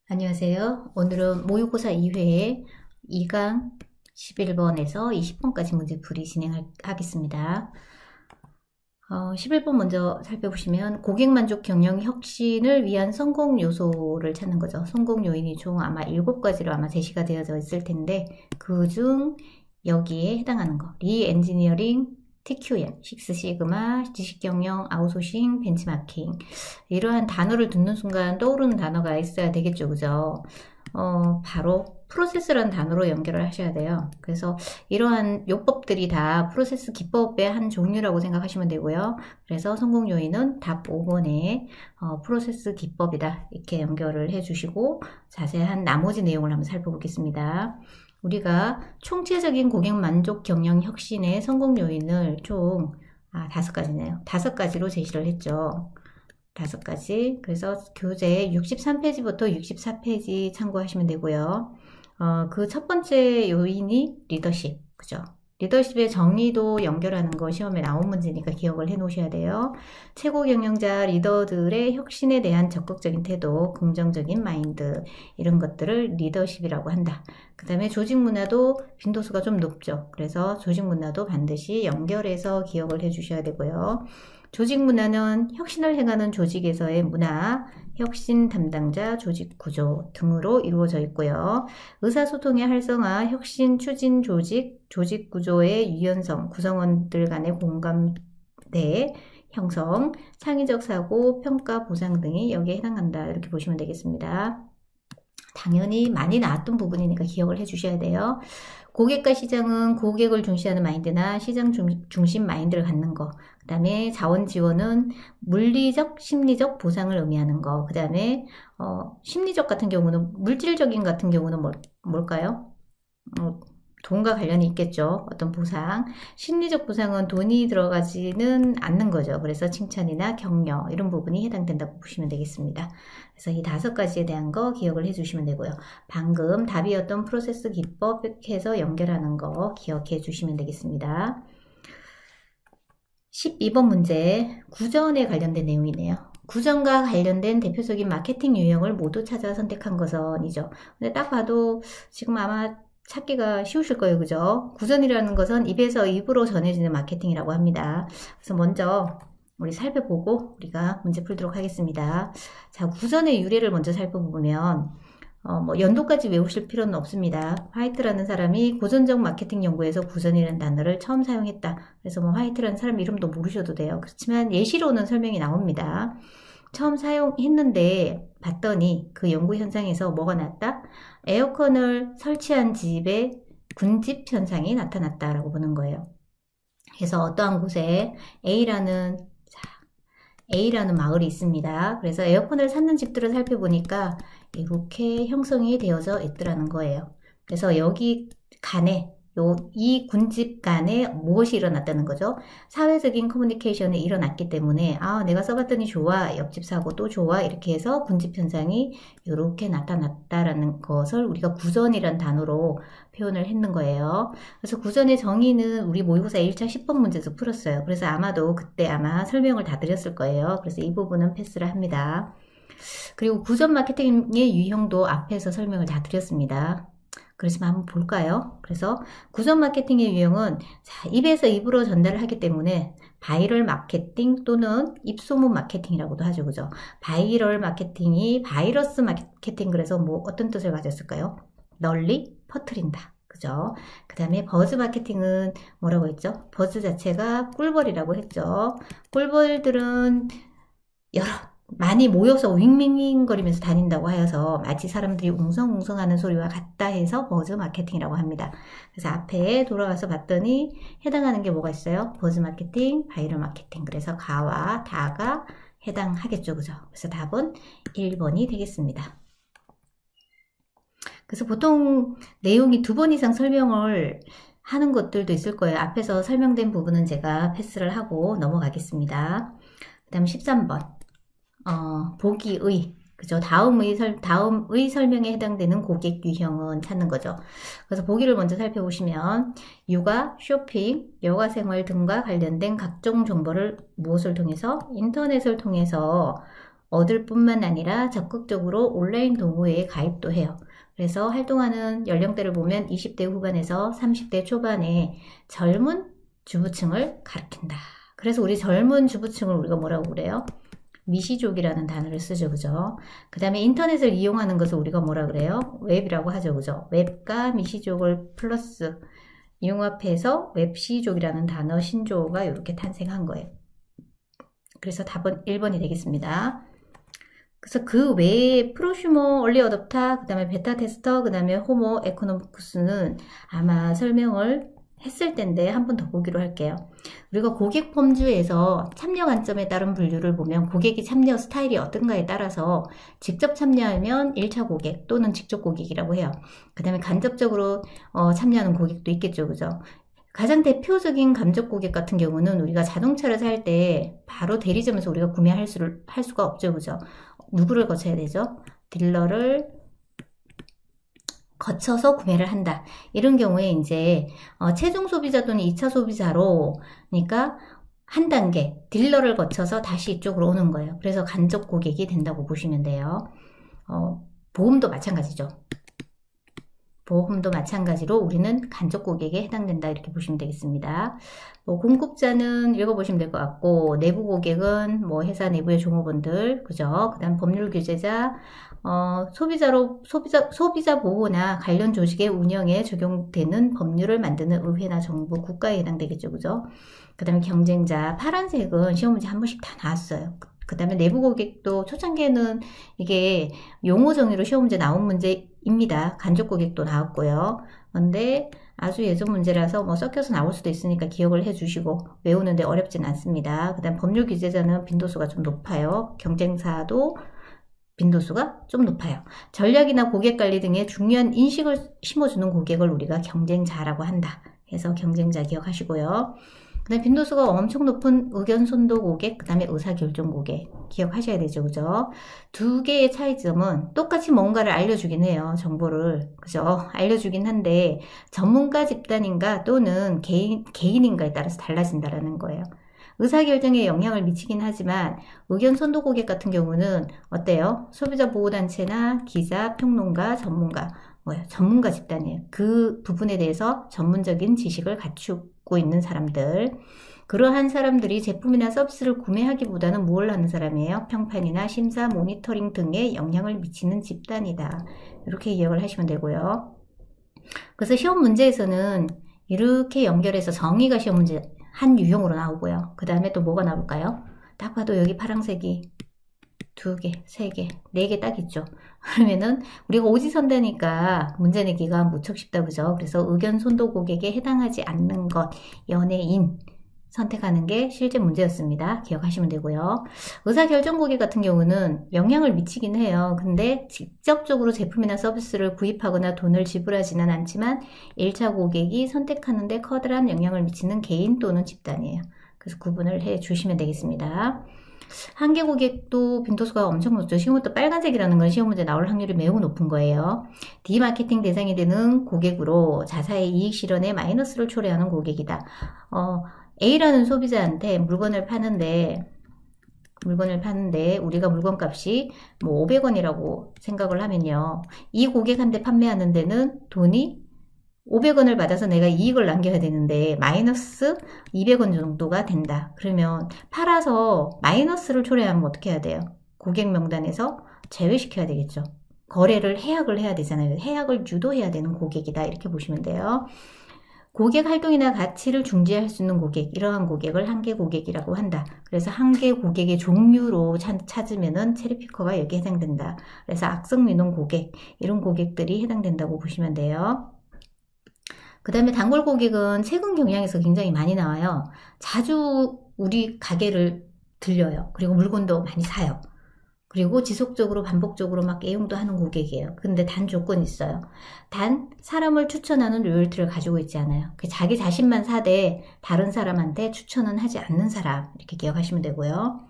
안녕하세요. 오늘은 모의고사 2회에 2강 11번에서 20번까지 문제풀이 진행하겠습니다. 11번 먼저 살펴보시면 고객만족 경영 혁신을 위한 성공 요소를 찾는 거죠. 성공 요인이 총 아마 7가지로 아마 제시가 되어져 있을 텐데 그중 여기에 해당하는 거 리엔지니어링, TQM, 식스시그마, 지식경영, 아웃소싱, 벤치마킹 이러한 단어를 듣는 순간 떠오르는 단어가 있어야 되겠죠. 그죠? 바로 프로세스라는 단어로 연결을 하셔야 돼요. 그래서 이러한 요법들이 다 프로세스 기법의 한 종류라고 생각하시면 되고요. 그래서 성공 요인은 답 5번에 프로세스 기법이다 이렇게 연결을 해주시고 자세한 나머지 내용을 한번 살펴보겠습니다. 우리가 총체적인 고객 만족 경영 혁신의 성공 요인을 총 5가지네요. 5가지로 제시를 했죠. 5가지. 그래서 교재 63페이지부터 64페이지 참고하시면 되고요. 그 첫 번째 요인이 리더십. 그죠? 리더십의 정의도 연결하는 거 시험에 나온 문제니까 기억을 해 놓으셔야 돼요. 최고 경영자 리더들의 혁신에 대한 적극적인 태도, 긍정적인 마인드 이런 것들을 리더십이라고 한다. 그 다음에 조직 문화도 빈도수가 좀 높죠. 그래서 조직 문화도 반드시 연결해서 기억을 해 주셔야 되고요. 조직 문화는 혁신을 행하는 조직에서의 문화, 혁신 담당자, 조직 구조 등으로 이루어져 있고요. 의사소통의 활성화, 혁신 추진 조직, 조직 구조의 유연성, 구성원들 간의 공감대 형성, 창의적 사고, 평가, 보상 등이 여기에 해당한다. 이렇게 보시면 되겠습니다. 당연히 많이 나왔던 부분이니까 기억을 해 주셔야 돼요. 고객과 시장은 고객을 중시하는 마인드나 시장 중심 마인드를 갖는 거. 그 다음에 자원 지원은 물리적, 심리적 보상을 의미하는 거. 그 다음에 심리적 같은 경우는 물질적인 같은 경우는 뭘까요? 돈과 관련이 있겠죠. 어떤 보상. 심리적 보상은 돈이 들어가지는 않는 거죠. 그래서 칭찬이나 격려 이런 부분이 해당된다고 보시면 되겠습니다. 그래서 이 5가지에 대한 거 기억을 해주시면 되고요. 방금 답이었던 프로세스 기법해서 연결하는 거 기억해 주시면 되겠습니다. 12번 문제 구전에 관련된 내용이네요. 구전과 관련된 대표적인 마케팅 유형을 모두 찾아 선택한 것은이죠. 근데 딱 봐도 지금 아마 찾기가 쉬우실 거예요. 그죠? 구전이라는 것은 입에서 입으로 전해지는 마케팅이라고 합니다. 그래서 먼저 우리 살펴보고 우리가 문제 풀도록 하겠습니다. 자, 구전의 유래를 먼저 살펴보면 연도까지 외우실 필요는 없습니다. 화이트라는 사람이 고전적 마케팅 연구에서 구전이라는 단어를 처음 사용했다. 그래서 화이트라는 사람 이름도 모르셔도 돼요. 그렇지만 예시로는 설명이 나옵니다. 처음 사용했는데 봤더니 그 연구 현상에서 뭐가 났다? 에어컨을 설치한 집에 군집 현상이 나타났다라고 보는 거예요. 그래서 어떠한 곳에 A라는 마을이 있습니다. 그래서 에어컨을 샀는 집들을 살펴보니까 이렇게 형성이 되어져 있더라는 거예요. 그래서 여기 간에 이 군집 간에 무엇이 일어났다는 거죠? 사회적인 커뮤니케이션이 일어났기 때문에 내가 써봤더니 좋아, 옆집 사고 또 좋아 이렇게 해서 군집 현상이 이렇게 나타났다라는 것을 우리가 구전이란 단어로 표현을 했는 거예요. 그래서 구전의 정의는 우리 모의고사 1차 10번 문제에서 풀었어요. 그래서 아마도 그때 아마 설명을 다 드렸을 거예요. 그래서 이 부분은 패스를 합니다. 그리고 구전 마케팅의 유형도 앞에서 설명을 다 드렸습니다. 그렇지만 한번 볼까요? 그래서 구전 마케팅의 유형은 입에서 입으로 전달을 하기 때문에 바이럴 마케팅 또는 입소문 마케팅이라고도 하죠. 그죠? 바이럴 마케팅이 바이러스 마케팅 그래서 어떤 뜻을 가졌을까요? 널리 퍼뜨린다. 그죠? 그 다음에 버즈 마케팅은 뭐라고 했죠? 버즈 자체가 꿀벌이라고 했죠. 꿀벌들은 많이 모여서 윙윙거리면서 다닌다고 하여서 마치 사람들이 웅성웅성하는 소리와 같다 해서 버즈 마케팅이라고 합니다. 그래서 앞에 돌아가서 봤더니 해당하는 게 뭐가 있어요? 버즈 마케팅, 바이럴 마케팅. 그래서 가와 다가 해당하겠죠. 그죠? 그래서 답은 1번이 되겠습니다. 그래서 보통 내용이 2번 이상 설명을 하는 것들도 있을 거예요. 앞에서 설명된 부분은 제가 패스를 하고 넘어가겠습니다. 그 다음 13번. 보기의, 그죠? 다음의 설명에 해당되는 고객 유형은 찾는 거죠. 그래서 보기를 먼저 살펴보시면, 육아, 쇼핑, 여가 생활 등과 관련된 각종 정보를 무엇을 통해서? 인터넷을 통해서 얻을 뿐만 아니라 적극적으로 온라인 동호회에 가입도 해요. 그래서 활동하는 연령대를 보면 20대 후반에서 30대 초반의 젊은 주부층을 가리킨다. 그래서 우리 젊은 주부층을 우리가 뭐라고 그래요? 미시족이라는 단어를 쓰죠. 그죠? 그 다음에 인터넷을 이용하는 것을 우리가 뭐라 그래요? 웹이라고 하죠. 그죠? 웹과 미시족을 플러스 융합해서 웹시족이라는 단어 신조어가 이렇게 탄생한 거예요. 그래서 답은 1번이 되겠습니다. 그래서 그 외에 프로슈머, 얼리 어댑터, 그 다음에 베타 테스터, 그 다음에 호모 에코노미쿠스는 아마 설명을 했을 텐데 한 번 더 보기로 할게요. 우리가 고객 펌주에서 참여 관점에 따른 분류를 보면 고객이 참여 스타일이 어떤가에 따라서 직접 참여하면 1차 고객 또는 직접 고객이라고 해요. 그 다음에 간접적으로 참여하는 고객도 있겠죠. 그죠? 가장 대표적인 간접 고객 같은 경우는 우리가 자동차를 살 때 바로 대리점에서 우리가 구매할 수가 없죠. 그죠? 누구를 거쳐야 되죠? 딜러를 거쳐서 구매를 한다. 이런 경우에 이제 최종 소비자 또는 2차 소비자로 그러니까 한 단계 딜러를 거쳐서 다시 이쪽으로 오는 거예요. 그래서 간접 고객이 된다고 보시면 돼요. 보험도 마찬가지죠. 보험도 마찬가지로 우리는 간접 고객에 해당된다 이렇게 보시면 되겠습니다. 공급자는 읽어보시면 될 것 같고 내부 고객은 회사 내부의 종업원들 그죠? 그다음 법률 규제자 소비자 보호나 관련 조직의 운영에 적용되는 법률을 만드는 의회나 정부 국가에 해당되겠죠. 그죠? 그 다음에 경쟁자 파란색은 시험 문제 한 번씩 다 나왔어요. 그 다음에 내부 고객도 초창기에는 이게 용어 정의로 시험 문제 나온 문제입니다. 간접 고객도 나왔고요. 근데 아주 예전 문제라서 섞여서 나올 수도 있으니까 기억을 해주시고 외우는데 어렵진 않습니다. 그 다음 법률 규제자는 빈도수가 좀 높아요. 경쟁사도 빈도수가 좀 높아요. 전략이나 고객 관리 등의 중요한 인식을 심어주는 고객을 우리가 경쟁자라고 한다. 그래서 경쟁자 기억하시고요. 그 다음에 빈도수가 엄청 높은 의견 선도 고객, 그 다음에 의사결정 고객 기억하셔야 되죠. 그죠? 두 개의 차이점은 똑같이 뭔가를 알려주긴 해요. 정보를. 그죠? 알려주긴 한데 전문가 집단인가 또는 개인인가에 따라서 달라진다라는 거예요. 의사결정에 영향을 미치긴 하지만 의견 선도 고객 같은 경우는 어때요? 소비자 보호단체나 기자, 평론가, 전문가 집단이에요. 그 부분에 대해서 전문적인 지식을 갖추고 있는 사람들. 그러한 사람들이 제품이나 서비스를 구매하기보다는 뭘 하는 사람이에요? 평판이나 심사, 모니터링 등에 영향을 미치는 집단이다. 이렇게 기억을 하시면 되고요. 그래서 시험 문제에서는 이렇게 연결해서 정의가 시험 문제 한 유형으로 나오고요. 그 다음에 또 뭐가 나올까요? 딱 봐도 여기 파란색이 2개, 3개, 4개 딱 있죠. 그러면은 우리가 오지선다니까 문제 내기가 무척 쉽다. 그죠? 그래서 의견 선도 고객에 해당하지 않는 것, 연예인 선택하는 게 실제 문제였습니다. 기억하시면 되고요. 의사결정 고객 같은 경우는 영향을 미치긴 해요. 근데 직접적으로 제품이나 서비스를 구입하거나 돈을 지불하지는 않지만 1차 고객이 선택하는 데 커다란 영향을 미치는 개인 또는 집단이에요. 그래서 구분을 해 주시면 되겠습니다. 한계 고객도 빈도수가 엄청 높죠. 시험부터 빨간색이라는 건 시험 문제 나올 확률이 매우 높은 거예요. 디마케팅 대상이 되는 고객으로 자사의 이익 실현에 마이너스를 초래하는 고객이다. A라는 소비자한테 물건을 파는데 우리가 물건값이 500원이라고 생각을 하면요. 이 고객한테 판매하는 데는 돈이 500원을 받아서 내가 이익을 남겨야 되는데 마이너스 200원 정도가 된다. 그러면 팔아서 마이너스를 초래하면 어떻게 해야 돼요? 고객 명단에서 제외시켜야 되겠죠. 거래를 해약을 해야 되잖아요. 해약을 유도해야 되는 고객이다. 이렇게 보시면 돼요. 고객 활동이나 가치를 중지할 수 있는 고객, 이러한 고객을 한계 고객이라고 한다. 그래서 한계 고객의 종류로 찾으면은 체리피커가 여기에 해당된다. 그래서 악성민원 고객, 이런 고객들이 해당된다고 보시면 돼요. 그 다음에 단골 고객은 최근 경향에서 굉장히 많이 나와요. 자주 우리 가게를 들려요. 그리고 물건도 많이 사요. 그리고 지속적으로 반복적으로 막 애용도 하는 고객이에요. 근데 단 조건이 있어요. 단 사람을 추천하는 로열티를 가지고 있지 않아요. 자기 자신만 사되 다른 사람한테 추천은 하지 않는 사람, 이렇게 기억하시면 되고요.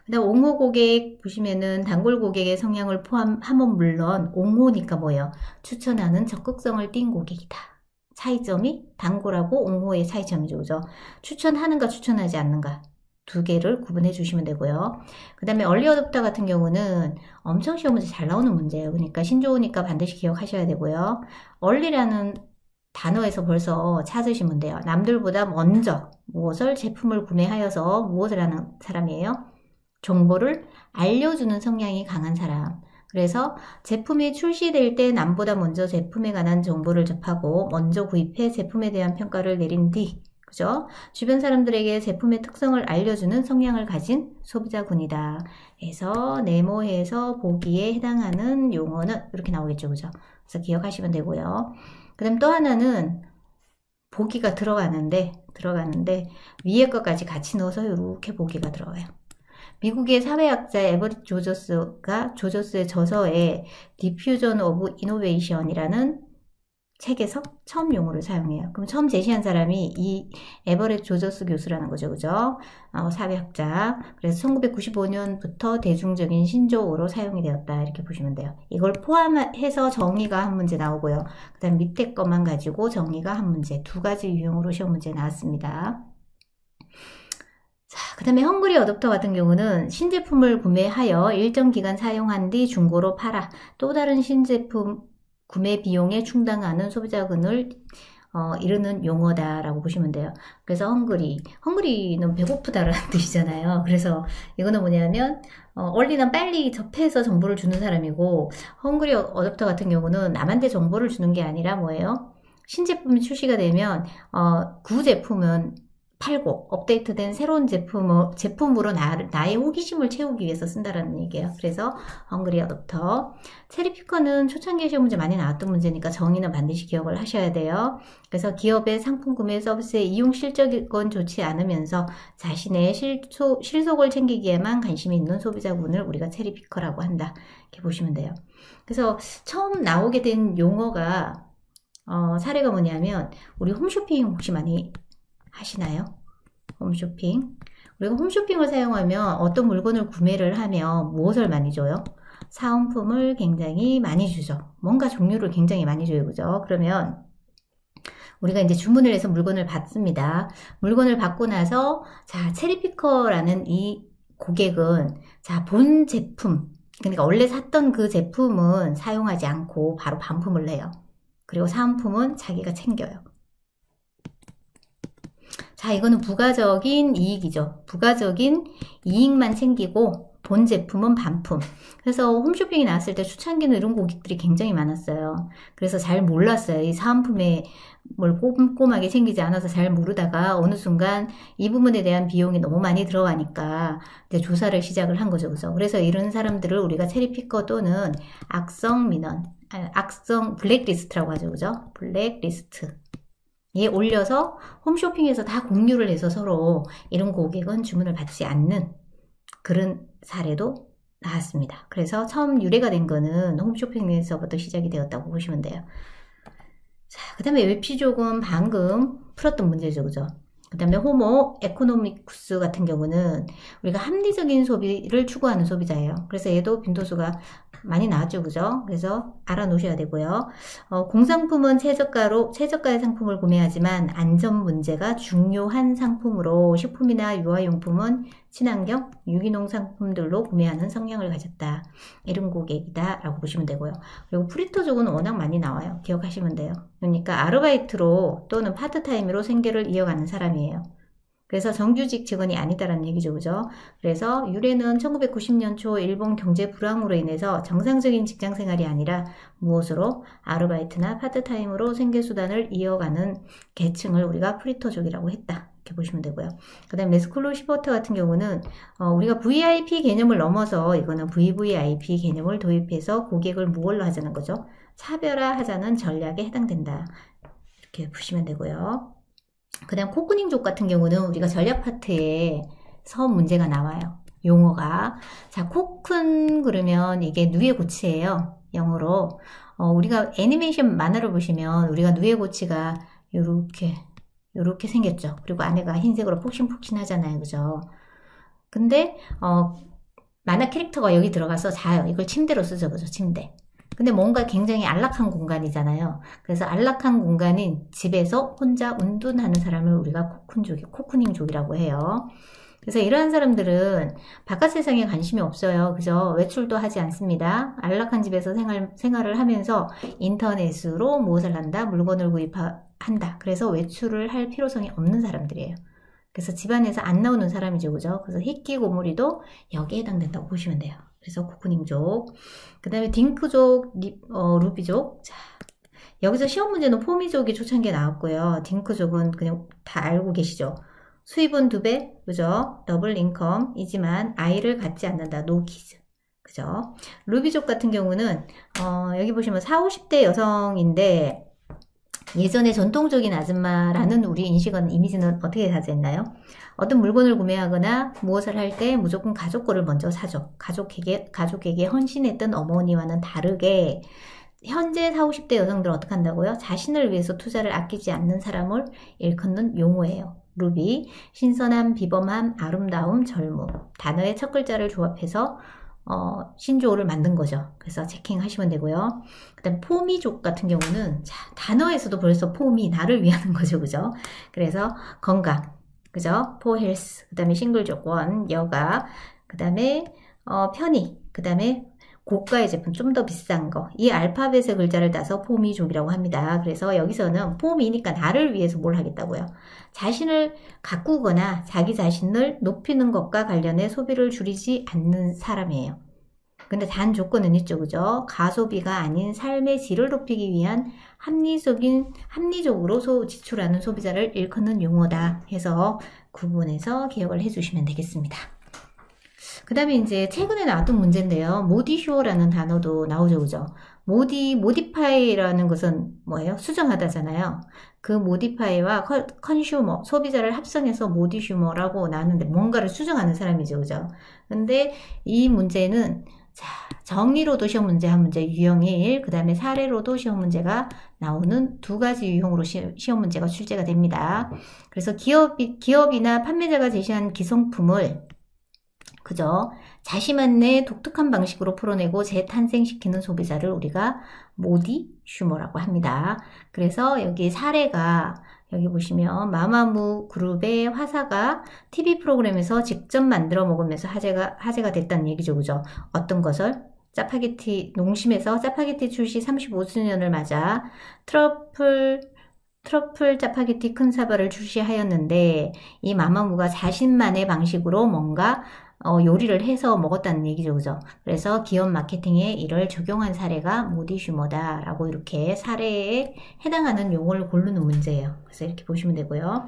그 다음 옹호 고객 보시면은 단골 고객의 성향을 포함하면 물론 옹호니까 뭐예요? 추천하는 적극성을 띈 고객이다. 차이점이 단골하고 옹호의 차이점이죠. 그죠? 추천하는가 추천하지 않는가. 두 개를 구분해 주시면 되고요. 그 다음에 얼리 어댑터 같은 경우는 엄청 시험 문제 잘 나오는 문제예요. 그러니까 신조어니까 반드시 기억하셔야 되고요. 얼리라는 단어에서 벌써 찾으시면 돼요. 남들보다 먼저 무엇을 제품을 구매하여서 무엇을 하는 사람이에요? 정보를 알려주는 성향이 강한 사람. 그래서 제품이 출시될 때 남보다 먼저 제품에 관한 정보를 접하고 먼저 구입해 제품에 대한 평가를 내린 뒤, 그죠? 주변 사람들에게 제품의 특성을 알려주는 성향을 가진 소비자군이다. 그래서 네모에서 보기에 해당하는 용어는 이렇게 나오겠죠, 그죠? 그래서 기억하시면 되고요. 그 다음 또 하나는 보기가 들어가는데 위에 것까지 같이 넣어서 이렇게 보기가 들어가요. 미국의 사회학자 에버릿 조저스의 저서에 디퓨전 오브 이노베이션이라는 책에서 처음 용어를 사용해요. 그럼 처음 제시한 사람이 이 에버릿 조저스 교수라는 거죠. 그죠? 사회학자. 그래서 1995년부터 대중적인 신조어로 사용이 되었다. 이렇게 보시면 돼요. 이걸 포함해서 정의가 한 문제 나오고요. 그 다음 밑에 것만 가지고 정의가 한 문제. 두 가지 유형으로 시험 문제 나왔습니다. 자, 그 다음에 헝그리 어댑터 같은 경우는 신제품을 구매하여 일정 기간 사용한 뒤 중고로 팔아 또 다른 신제품 구매 비용에 충당하는 소비자군을 이르는 용어다라고 보시면 돼요. 그래서 헝그리는 배고프다라는 뜻이잖아요. 그래서 이거는 뭐냐면 얼리는 빨리 접해서 정보를 주는 사람이고, 헝그리 어댑터 같은 경우는 남한테 정보를 주는 게 아니라 뭐예요? 신제품이 출시가 되면 그 제품은 팔고 업데이트된 새로운 제품으로 나의 호기심을 채우기 위해서 쓴다라는 얘기예요. 그래서 헝그리 어댑터. 체리피커는 초창기 시험 문제 많이 나왔던 문제니까 정의는 반드시 기억을 하셔야 돼요. 그래서 기업의 상품 구매 서비스의 이용 실적은 좋지 않으면서 자신의 실속을 챙기기에만 관심이 있는 소비자군을 우리가 체리피커라고 한다. 이렇게 보시면 돼요. 그래서 처음 나오게 된 용어가 사례가 뭐냐면, 우리 홈쇼핑 혹시 많이 하시나요? 홈쇼핑. 우리가 홈쇼핑을 사용하면 어떤 물건을 구매를 하면 무엇을 많이 줘요? 사은품을 굉장히 많이 주죠. 뭔가 종류를 굉장히 많이 줘요. 그죠? 그러면 우리가 이제 주문을 해서 물건을 받습니다. 물건을 받고 나서, 자, 체리피커라는 이 고객은, 자, 본 제품, 그러니까 원래 샀던 그 제품은 사용하지 않고 바로 반품을 해요. 그리고 사은품은 자기가 챙겨요. 자, 이거는 부가적인 이익이죠. 부가적인 이익만 챙기고 본 제품은 반품. 그래서 홈쇼핑이 나왔을 때 초창기는 이런 고객들이 굉장히 많았어요. 그래서 잘 몰랐어요. 이 사은품에 뭘 꼼꼼하게 챙기지 않아서 잘 모르다가 어느 순간 이 부분에 대한 비용이 너무 많이 들어가니까 이제 조사를 시작을 한 거죠. 그래서 이런 사람들을 우리가 체리피커 또는 악성 블랙리스트라고 하죠. 그죠? 블랙리스트. 에 올려서 홈쇼핑에서 다 공유를 해서 서로 이런 고객은 주문을 받지 않는 그런 사례도 나왔습니다. 그래서 처음 유래가 된 거는 홈쇼핑에서부터 시작이 되었다고 보시면 돼요. 자, 그 다음에 웹피족은 방금 풀었던 문제죠. 그죠? 그 다음에 호모 에코노미쿠스 같은 경우는 우리가 합리적인 소비를 추구하는 소비자예요. 그래서 얘도 빈도수가 많이 나왔죠. 그죠? 그래서 알아놓으셔야 되고요. 공상품은 최저가의 상품을 구매하지만 안전 문제가 중요한 상품으로 식품이나 유아용품은 친환경, 유기농 상품들로 구매하는 성향을 가졌다. 이런 고객이다 라고 보시면 되고요. 그리고 프리터족은 워낙 많이 나와요. 기억하시면 돼요. 그러니까 아르바이트로 또는 파트타임으로 생계를 이어가는 사람이에요. 그래서 정규직 직원이 아니다라는 얘기죠. 그죠? 그래서 유래는 1990년 초 일본 경제 불황으로 인해서 정상적인 직장 생활이 아니라 무엇으로? 아르바이트나 파트타임으로 생계수단을 이어가는 계층을 우리가 프리터족이라고 했다. 이렇게 보시면 되고요. 그 다음에 메스클로 시버트 같은 경우는 우리가 VIP 개념을 넘어서 이거는 VVIP 개념을 도입해서 고객을 무엇로 하자는 거죠? 차별화하자는 전략에 해당된다. 이렇게 보시면 되고요. 그 다음 코크닝족 같은 경우는 우리가 전략 파트에 서 문제가 나와요. 용어가. 자, 코큰 그러면 이게 누에 고치예요. 영어로. 우리가 애니메이션 만화를 보시면 우리가 누에 고치가 요렇게 생겼죠. 그리고 안에가 흰색으로 폭신폭신 하잖아요. 그죠? 근데 만화 캐릭터가 여기 들어가서 자요. 이걸 침대로 쓰죠. 그죠? 침대. 근데 뭔가 굉장히 안락한 공간이잖아요. 그래서 안락한 공간인 집에서 혼자 운둔하는 사람을 우리가 코크닝족이라고 해요. 그래서 이러한 사람들은 바깥 세상에 관심이 없어요. 그죠? 외출도 하지 않습니다. 안락한 집에서 생활을 하면서 인터넷으로 무엇을 한다? 물건을 구입한다. 그래서 외출을 할 필요성이 없는 사람들이에요. 그래서 집안에서 안 나오는 사람이죠. 그죠? 그래서 희끼고무리도 여기에 해당된다고 보시면 돼요. 그래서 코크님족, 그 다음에 딩크족, 루비족. 자, 여기서 시험 문제는 포미족이 초창기에 나왔고요. 딩크족은 그냥 다 알고 계시죠? 수입은 2배, 그죠? 더블 인컴이지만 아이를 갖지 않는다. 노 키즈. 그죠? 루비족 같은 경우는, 여기 보시면 40, 50대 여성인데, 예전에 전통적인 아줌마라는 우리 이미지는 어떻게 자제했나요? 어떤 물건을 구매하거나 무엇을 할 때 무조건 가족 거를 먼저 사죠. 가족에게 헌신했던 어머니와는 다르게 현재 40, 50대 여성들은 어떻게 한다고요? 자신을 위해서 투자를 아끼지 않는 사람을 일컫는 용어예요. 루비, 신선함, 비범함, 아름다움, 젊음. 단어의 첫 글자를 조합해서 신조어를 만든 거죠. 그래서 체킹하시면 되고요. 그 다음 포미족 같은 경우는 자, 단어에서도 벌써 폼이 나를 위하는 거죠. 그죠? 그래서 건강, 그죠? 포헬스, 그 다음에 싱글족, 원, 여가, 그 다음에 편의, 그 다음에 고가의 제품, 좀 더 비싼 거. 이 알파벳의 글자를 따서 포미족이라고 합니다. 그래서 여기서는 포미니까 나를 위해서 뭘 하겠다고요? 자신을 가꾸거나 자기 자신을 높이는 것과 관련해 소비를 줄이지 않는 사람이에요. 근데 단 조건은 있죠. 그죠? 가소비가 아닌 삶의 질을 높이기 위한 합리적으로 지출하는 소비자를 일컫는 용어다 해서 구분해서 기억을 해주시면 되겠습니다. 그 다음에 이제 최근에 나왔던 문제인데요. 모디슈어라는 단어도 나오죠. 그죠? 모디파이라는 것은 뭐예요? 수정하다잖아요. 그 모디파이와 컨슈머, 소비자를 합성해서 모디슈머라고 나왔는데 뭔가를 수정하는 사람이죠. 그죠? 근데 이 문제는 자, 정의로도 시험 문제 한 문제, 유형 1, 그 다음에 사례로도 시험 문제가 나오는 2가지 유형으로 시험 문제가 출제가 됩니다. 그래서 기업이나 판매자가 제시한 기성품을 그죠? 자신만의 독특한 방식으로 풀어내고 재탄생시키는 소비자를 우리가 모디슈머라고 합니다. 그래서 여기 사례가 여기 보시면 마마무 그룹의 화사가 TV 프로그램에서 직접 만들어 먹으면서 화제가 됐다는 얘기죠. 그죠? 어떤 것을? 짜파게티, 농심에서 짜파게티 출시 35주년을 맞아 트러플 짜파게티 큰 사발을 출시하였는데 이 마마무가 자신만의 방식으로 뭔가 요리를 해서 먹었다는 얘기죠. 그죠? 그래서 기업 마케팅에 이를 적용한 사례가 모디슈머다 라고 이렇게 사례에 해당하는 용어를 고르는 문제예요. 그래서 이렇게 보시면 되고요.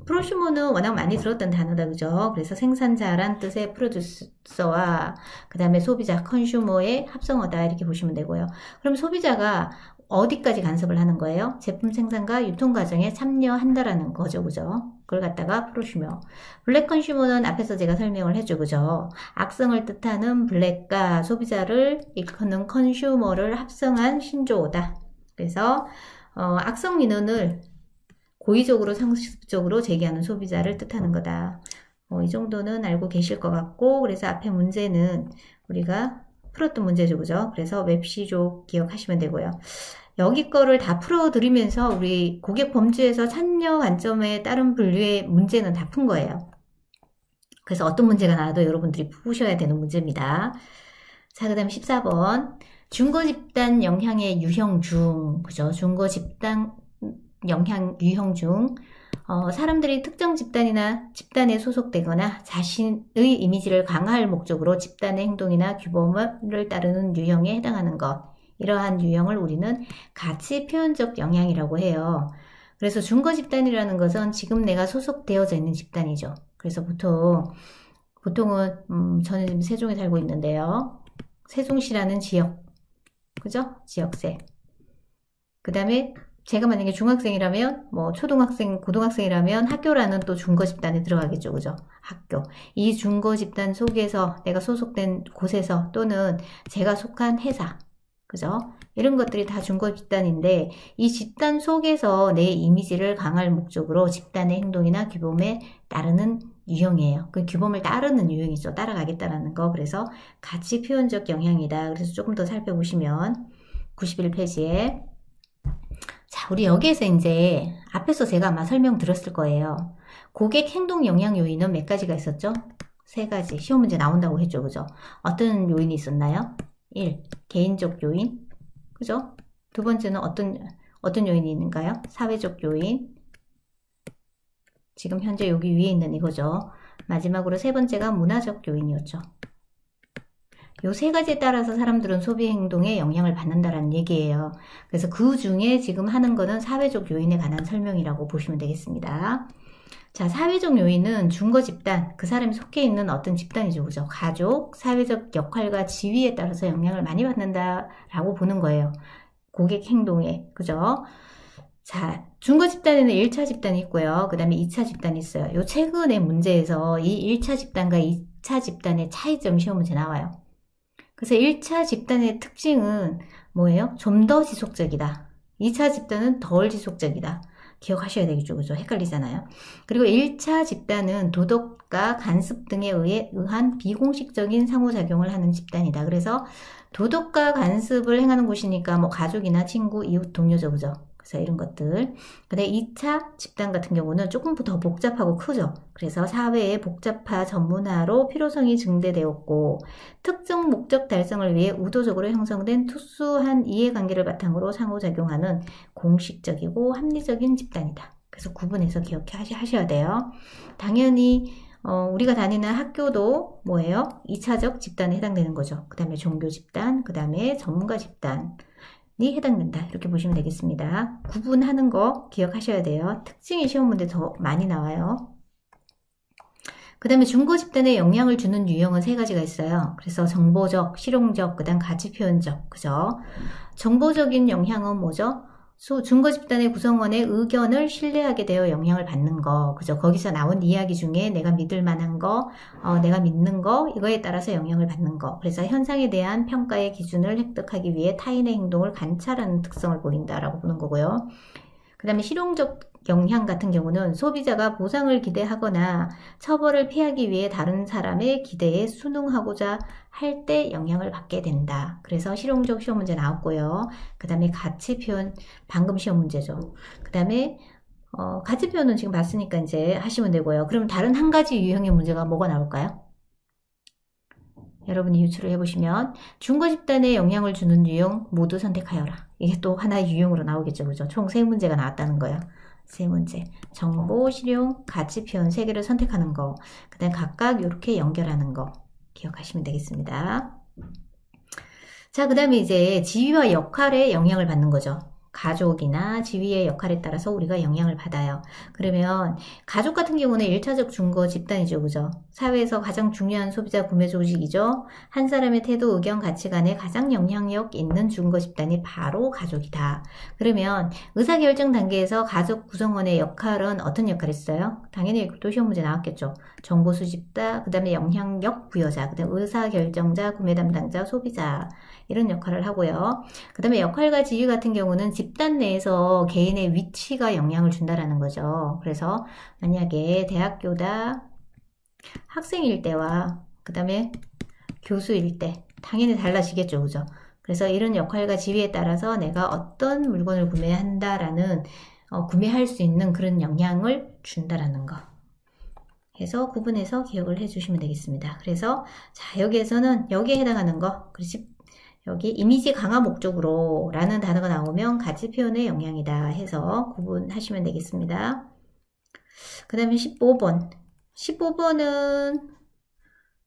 프로슈머는 워낙 많이 들었던 단어다. 그죠? 그래서 생산자란 뜻의 프로듀서와 그 다음에 소비자, 컨슈머의 합성어다 이렇게 보시면 되고요. 그럼 소비자가 어디까지 간섭을 하는 거예요? 제품 생산과 유통 과정에 참여한다라는 거죠. 그죠? 그걸 갖다가 프로슈머. 블랙 컨슈머는 앞에서 제가 설명을 했죠. 그죠? 악성을 뜻하는 블랙과 소비자를 일컫는 컨슈머를 합성한 신조어다. 그래서 악성 민원을 고의적으로 상습적으로 제기하는 소비자를 뜻하는 거다. 이 정도는 알고 계실 것 같고, 그래서 앞에 문제는 우리가 풀었던 문제죠. 그죠? 그래서 웹시족 기억하시면 되고요. 여기 거를 다 풀어드리면서 우리 고객 범주에서 참여 관점에 따른 분류의 문제는 다 푼 거예요. 그래서 어떤 문제가 나와도 여러분들이 푸셔야 되는 문제입니다. 자, 그 다음에 14번. 중고 집단 영향의 유형 중, 그죠? 중고 집단 영향 유형 중, 사람들이 특정 집단이나 집단에 소속되거나 자신의 이미지를 강화할 목적으로 집단의 행동이나 규범을 따르는 유형에 해당하는 것. 이러한 유형을 우리는 가치 표현적 영향이라고 해요. 그래서 중거 집단이라는 것은 지금 내가 소속되어져 있는 집단이죠. 그래서 보통은 저는 지금 세종에 살고 있는데요. 세종시라는 지역, 그죠? 지역세. 그 다음에 제가 만약에 중학생이라면, 초등학생, 고등학생이라면 학교라는 또 중거 집단에 들어가겠죠. 그죠? 학교. 이 중거 집단 속에서 내가 소속된 곳에서 또는 제가 속한 회사, 그죠? 이런 것들이 다 중거 집단인데 이 집단 속에서 내 이미지를 강화할 목적으로 집단의 행동이나 규범에 따르는 유형이에요. 그 규범을 따르는 유형이죠. 따라가겠다라는 거. 그래서 가치 표현적 영향이다. 그래서 조금 더 살펴보시면 91페이지에 자, 우리 여기에서 이제 앞에서 제가 아마 설명드렸을 거예요. 고객 행동 영향 요인은 몇 가지가 있었죠? 세 가지. 시험 문제 나온다고 했죠. 그죠? 어떤 요인이 있었나요? 1. 개인적 요인. 그죠? 두 번째는 어떤 요인이 있는가요? 사회적 요인. 지금 현재 여기 위에 있는 이거죠. 마지막으로 세 번째가 문화적 요인이었죠. 요 세 가지에 따라서 사람들은 소비 행동에 영향을 받는다라는 얘기예요. 그래서 그 중에 지금 하는 거는 사회적 요인에 관한 설명이라고 보시면 되겠습니다. 자, 사회적 요인은 준거 집단, 그 사람이 속해 있는 어떤 집단이죠. 그죠? 가족, 사회적 역할과 지위에 따라서 영향을 많이 받는다라고 보는 거예요. 고객 행동에. 그죠? 자, 준거 집단에는 1차 집단이 있고요. 그 다음에 2차 집단이 있어요. 요 최근의 문제에서 이 1차 집단과 2차 집단의 차이점 시험 문제 나와요. 그래서 1차 집단의 특징은 뭐예요? 좀 더 지속적이다. 2차 집단은 덜 지속적이다. 기억하셔야 되겠죠. 그죠? 헷갈리잖아요. 그리고 1차 집단은 도덕과 간섭 등에 의한 비공식적인 상호작용을 하는 집단이다. 그래서 도덕과 간섭을 행하는 곳이니까 뭐 가족이나 친구, 이웃, 동료죠. 그죠? 그래서 이런 것들. 근데 2차 집단 같은 경우는 조금 더 복잡하고 크죠. 그래서 사회의 복잡화 전문화로 필요성이 증대되었고 특정 목적 달성을 위해 의도적으로 형성된 투수한 이해관계를 바탕으로 상호작용하는 공식적이고 합리적인 집단이다. 그래서 구분해서 기억하셔야 돼요. 당연히 우리가 다니는 학교도 뭐예요? 2차적 집단에 해당되는 거죠. 그 다음에 종교 집단, 그 다음에 전문가 집단 이 해당된다. 이렇게 보시면 되겠습니다. 구분하는 거 기억하셔야 돼요. 특징이 시험 문제 더 많이 나와요. 그 다음에 준거 집단에 영향을 주는 유형은 세 가지가 있어요. 그래서 정보적, 실용적, 그 다음 가치표현적. 그죠? 정보적인 영향은 뭐죠? 준거 집단의 구성원의 의견을 신뢰하게 되어 영향을 받는 거. 그죠? 거기서 나온 이야기 중에 내가 믿을 만한 거, 내가 믿는 거, 이거에 따라서 영향을 받는 거. 그래서 현상에 대한 평가의 기준을 획득하기 위해 타인의 행동을 관찰하는 특성을 보인다라고 보는 거고요. 그 다음에 실용적 영향 같은 경우는 소비자가 보상을 기대하거나 처벌을 피하기 위해 다른 사람의 기대에 순응하고자 할 때 영향을 받게 된다. 그래서 실용적 시험 문제 나왔고요. 그 다음에 가치 표현, 방금 시험 문제죠. 그 다음에 가치 표현은 지금 봤으니까 이제 하시면 되고요. 그럼 다른 한 가지 유형의 문제가 뭐가 나올까요? 여러분이 유추를 해보시면 준거 집단에 영향을 주는 유형 모두 선택하여라. 이게 또 하나의 유형으로 나오겠죠. 그죠? 총 3문제가 나왔다는 거예요. 3문제. 정보, 실용, 가치 표현 3개를 선택하는 거. 그 다음 각각 이렇게 연결하는 거. 기억하시면 되겠습니다. 자, 그 다음에 이제 지위와 역할에 영향을 받는 거죠. 가족이나 지위의 역할에 따라서 우리가 영향을 받아요. 그러면 가족 같은 경우는 1차적 준거 집단이죠. 그죠? 사회에서 가장 중요한 소비자 구매 조직이죠. 한 사람의 태도, 의견, 가치관에 가장 영향력 있는 준거 집단이 바로 가족이다. 그러면 의사결정 단계에서 가족 구성원의 역할은 어떤 역할을 했어요? 당연히 또 시험 문제 나왔겠죠. 정보 수집자, 그 다음에 영향력 부여자, 그 다음에 의사결정자, 구매 담당자, 소비자 이런 역할을 하고요. 그 다음에 역할과 지위 같은 경우는 집단 내에서 개인의 위치가 영향을 준다라는 거죠. 그래서 만약에 대학교다 학생일 때와 그 다음에 교수일 때 당연히 달라지겠죠. 그죠? 그래서 이런 역할과 지위에 따라서 내가 어떤 물건을 구매한다라는 구매할 수 있는 그런 영향을 준다라는 거. 해서 구분해서 기억을 해주시면 되겠습니다. 그래서 자 여기에서는 여기에 해당하는 거 그렇지? 여기 이미지 강화 목적으로 라는 단어가 나오면 가치 표현의 영향이다 해서 구분하시면 되겠습니다. 그 다음에 15번. 15번은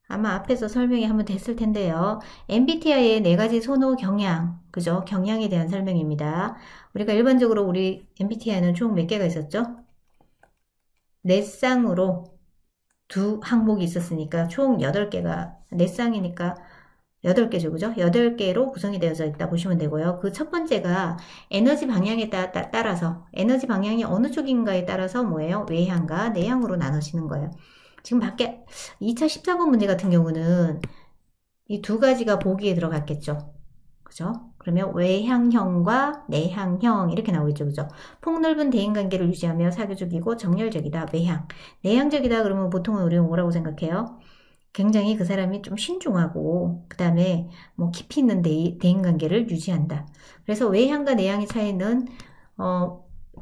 아마 앞에서 설명이 한번 됐을 텐데요. MBTI의 4가지 선호 경향, 그죠? 경향에 대한 설명입니다. 우리가 일반적으로 우리 MBTI는 총 몇 개가 있었죠? 4쌍으로 2항목이 있었으니까 총 8개가 4쌍이니까 8개죠. 그죠? 8개로 구성이 되어져 있다 보시면 되고요. 그 첫 번째가 에너지 방향에 따라서 에너지 방향이 어느 쪽인가에 따라서 뭐예요? 외향과 내향으로 나눠지는 거예요. 지금 밖에 2차 14번 문제 같은 경우는 이 2가지가 보기에 들어갔겠죠. 그죠? 그러면 외향형과 내향형 이렇게 나오겠죠. 그죠? 폭넓은 대인관계를 유지하며 사교적이고 정열적이다. 외향. 내향적이다 그러면 보통은 우리가 뭐라고 생각해요? 굉장히 그 사람이 좀 신중하고 그 다음에 뭐 깊이 있는 대인관계를 유지한다. 그래서 외향과 내향의 차이는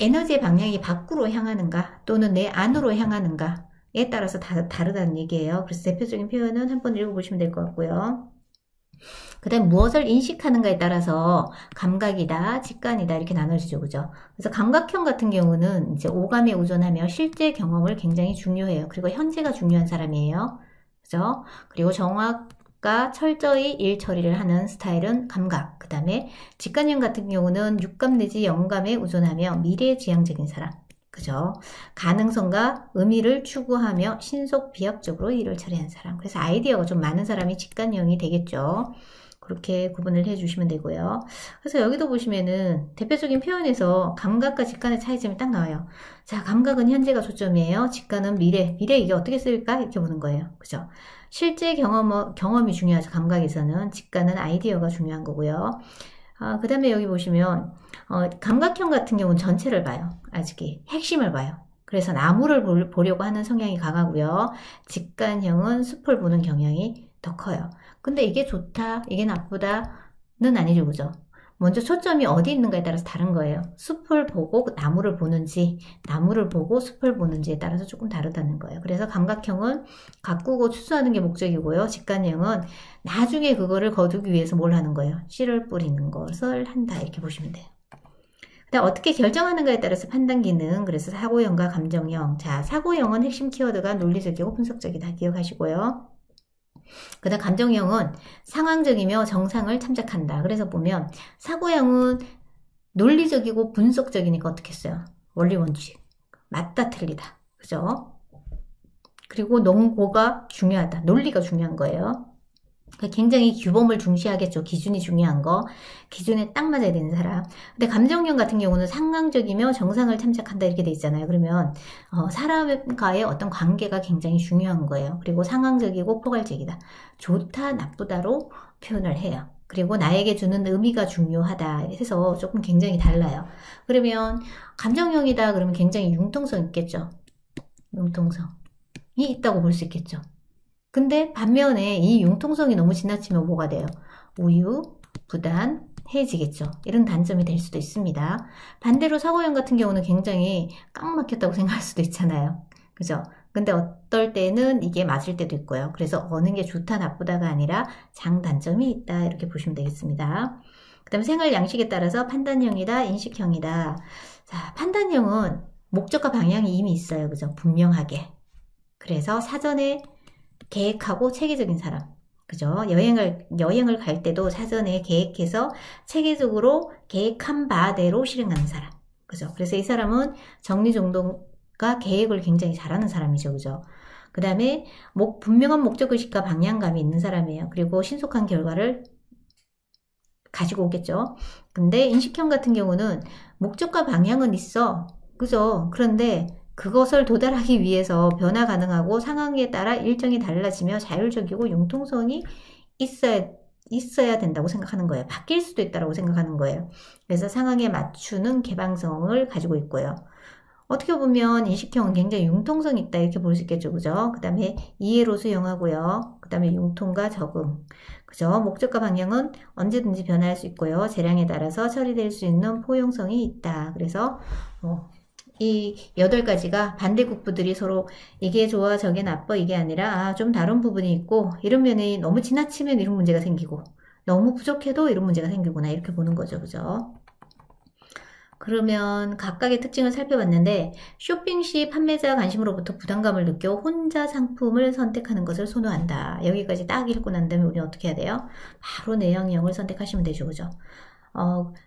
에너지의 방향이 밖으로 향하는가 또는 내 안으로 향하는가에 따라서 다르다는 얘기예요. 그래서 대표적인 표현은 한번 읽어보시면 될 것 같고요. 그 다음 무엇을 인식하는가에 따라서 감각이다, 직관이다 이렇게 나눠지죠. 그죠? 그래서 감각형 같은 경우는 이제 오감에 의존하며 실제 경험을 굉장히 중요해요. 그리고 현재가 중요한 사람이에요. 그죠? 그리고 정확과 철저히 일 처리를 하는 스타일은 감각. 그 다음에 직관형 같은 경우는 육감 내지 영감에 의존하며 미래지향적인 사람. 그죠? 가능성과 의미를 추구하며 신속 비합적으로 일을 처리하는 사람. 그래서 아이디어가 좀 많은 사람이 직관형이 되겠죠. 그렇게 구분을 해주시면 되고요. 그래서 여기도 보시면은 대표적인 표현에서 감각과 직관의 차이점이 딱 나와요. 자, 감각은 현재가 초점이에요. 직관은 미래 이게 어떻게 쓸까? 이렇게 보는 거예요. 그죠? 실제 경험이 중요하죠. 감각에서는. 직관은 아이디어가 중요한 거고요. 그 다음에 여기 보시면 감각형 같은 경우는 전체를 봐요. 아직이 핵심을 봐요. 그래서 나무를 보려고 하는 성향이 강하고요. 직관형은 숲을 보는 경향이 더 커요. 근데 이게 좋다, 이게 나쁘다는 아니죠. 그죠? 먼저 초점이 어디 있는가에 따라서 다른 거예요. 숲을 보고 나무를 보는지, 나무를 보고 숲을 보는지에 따라서 조금 다르다는 거예요. 그래서 감각형은 가꾸고 추수하는 게 목적이고요. 직관형은 나중에 그거를 거두기 위해서 뭘 하는 거예요? 씨를 뿌리는 것을 한다. 이렇게 보시면 돼요. 그다음 어떻게 결정하는가에 따라서 판단 기능, 그래서 사고형과 감정형. 자, 사고형은 핵심 키워드가 논리적이고 분석적이다. 기억하시고요. 그 다음 감정형은 상황적이며 정상을 참작한다. 그래서 보면 사고형은 논리적이고 분석적이니까 어떻게 써요? 원리 원칙. 맞다 틀리다. 그죠? 그리고 논고가 중요하다. 논리가 중요한 거예요. 굉장히 규범을 중시하겠죠. 기준이 중요한 거. 기준에 딱 맞아야 되는 사람. 근데 감정형 같은 경우는 상황적이며 정상을 참작한다 이렇게 돼 있잖아요. 그러면 사람과의 어떤 관계가 굉장히 중요한 거예요. 그리고 상황적이고 포괄적이다. 좋다, 나쁘다로 표현을 해요. 그리고 나에게 주는 의미가 중요하다 해서 조금 굉장히 달라요. 그러면 감정형이다 그러면 굉장히 융통성 있겠죠. 융통성이 있다고 볼 수 있겠죠. 근데 반면에 이 융통성이 너무 지나치면 뭐가 돼요? 우유, 부단, 해지겠죠. 이런 단점이 될 수도 있습니다. 반대로 사고형 같은 경우는 굉장히 꽉 막혔다고 생각할 수도 있잖아요. 그죠? 근데 어떨 때는 이게 맞을 때도 있고요. 그래서 어느 게 좋다, 나쁘다가 아니라 장단점이 있다. 이렇게 보시면 되겠습니다. 그 다음에 생활 양식에 따라서 판단형이다, 인식형이다. 자, 판단형은 목적과 방향이 이미 있어요. 그죠? 분명하게. 그래서 사전에 계획하고 체계적인 사람. 그죠? 여행을 갈 때도 사전에 계획해서 체계적으로 계획한 바대로 실행하는 사람. 그죠? 그래서 이 사람은 정리정돈과 계획을 굉장히 잘하는 사람이죠. 그죠? 그 다음에 분명한 목적의식과 방향감이 있는 사람이에요. 그리고 신속한 결과를 가지고 오겠죠. 근데 인식형 같은 경우는 목적과 방향은 있어. 그죠? 그런데 그것을 도달하기 위해서 변화 가능하고 상황에 따라 일정이 달라지며 자율적이고 융통성이 있어야 된다고 생각하는 거예요. 바뀔 수도 있다고 생각하는 거예요. 그래서 상황에 맞추는 개방성을 가지고 있고요. 어떻게 보면 인식형은 굉장히 융통성이 있다 이렇게 볼 수 있겠죠. 그죠? 그 다음에 이해로 수용하고요. 그 다음에 융통과 적응. 그죠? 목적과 방향은 언제든지 변화할 수 있고요. 재량에 따라서 처리될 수 있는 포용성이 있다. 그래서 이 8가지가 반대국부들이 서로 이게 좋아 저게 나빠 이게 아니라 좀 다른 부분이 있고 이런 면이 너무 지나치면 이런 문제가 생기고 너무 부족해도 이런 문제가 생기구나 이렇게 보는 거죠. 그죠? 그러면 각각의 특징을 살펴봤는데 쇼핑 시 판매자 관심으로부터 부담감을 느껴 혼자 상품을 선택하는 것을 선호한다. 여기까지 딱 읽고 난 다음에 우리는 어떻게 해야 돼요? 바로 내형형을 선택하시면 되죠. 그죠?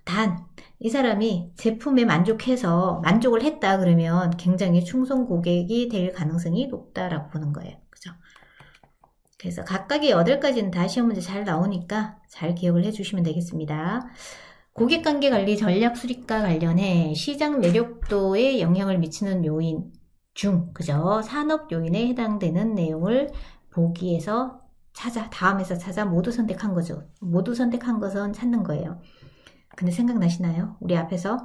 단, 이 사람이 제품에 만족을 했다 그러면 굉장히 충성 고객이 될 가능성이 높다라고 보는 거예요. 그죠? 그래서 각각의 8가지는 다 시험 문제 잘 나오니까 잘 기억을 해주시면 되겠습니다. 고객관계 관리 전략 수립과 관련해 시장 매력도에 영향을 미치는 요인 중, 그죠? 산업 요인에 해당되는 내용을 보기에서 다음에서 찾아 모두 선택한 거죠. 모두 선택한 것은 찾는 거예요. 근데 생각나시나요? 우리 앞에서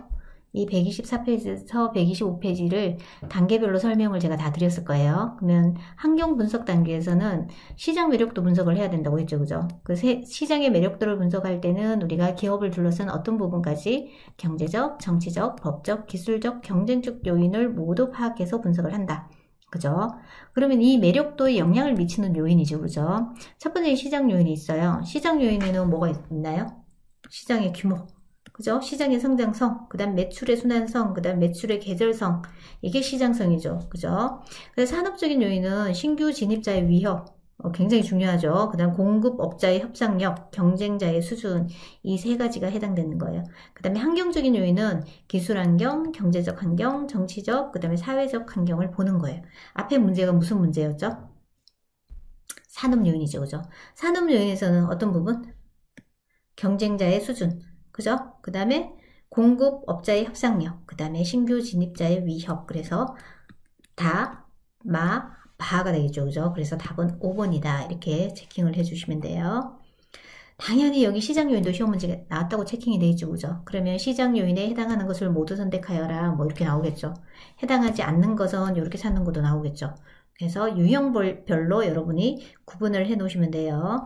이 124페이지에서 125페이지를 단계별로 설명을 제가 다 드렸을 거예요. 그러면 환경 분석 단계에서는 시장 매력도 분석을 해야 된다고 했죠. 그죠? 그 시장의 매력도를 분석할 때는 우리가 기업을 둘러싼 어떤 부분까지 경제적, 정치적, 법적, 기술적, 경쟁적 요인을 모두 파악해서 분석을 한다. 그죠? 그러면 이 매력도에 영향을 미치는 요인이죠. 그죠? 첫 번째 시장 요인이 있어요. 시장 요인에는 뭐가 있나요? 시장의 규모. 그죠? 시장의 성장성, 그 다음 매출의 순환성, 그 다음 매출의 계절성. 이게 시장성이죠. 그죠? 그래서 산업적인 요인은 신규 진입자의 위협. 굉장히 중요하죠. 그 다음 공급업자의 협상력, 경쟁자의 수준. 이 세 가지가 해당되는 거예요. 그 다음에 환경적인 요인은 기술환경, 경제적 환경, 정치적, 그 다음에 사회적 환경을 보는 거예요. 앞에 문제가 무슨 문제였죠? 산업 요인이죠. 그죠? 산업 요인에서는 어떤 부분? 경쟁자의 수준. 그죠? 그 다음에 공급업자의 협상력, 그 다음에 신규 진입자의 위협. 그래서 다, 바가 되겠죠. 그죠? 그래서 답은 5번이다. 이렇게 체킹을 해주시면 돼요. 당연히 여기 시장 요인도 시험 문제가 나왔다고 체킹이 되어 있죠. 그죠? 그러면 시장 요인에 해당하는 것을 모두 선택하여라. 뭐 이렇게 나오겠죠. 해당하지 않는 것은 이렇게 찾는 것도 나오겠죠. 그래서 유형별로 여러분이 구분을 해 놓으시면 돼요.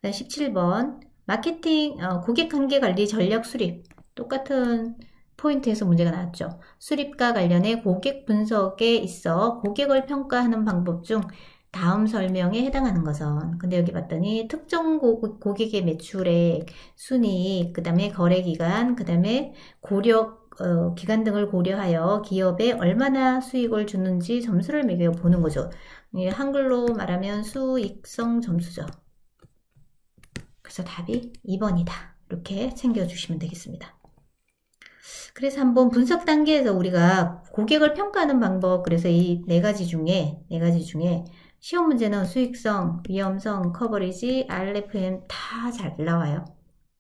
17번. 마케팅, 고객관계관리 전략 수립. 똑같은 포인트에서 문제가 나왔죠. 수립과 관련해 고객 분석에 있어 고객을 평가하는 방법 중 다음 설명에 해당하는 것은. 근데 여기 봤더니 특정 고객의 매출액, 순이익, 그 다음에 거래기간, 그 다음에 기간 등을 고려하여 기업에 얼마나 수익을 주는지 점수를 매겨 보는 거죠. 한글로 말하면 수익성 점수죠. 그래서 답이 2번이다. 이렇게 챙겨주시면 되겠습니다. 그래서 한번 분석 단계에서 우리가 고객을 평가하는 방법, 그래서 이 네 가지 중에 시험 문제는 수익성, 위험성, 커버리지, RFM 다 잘 나와요.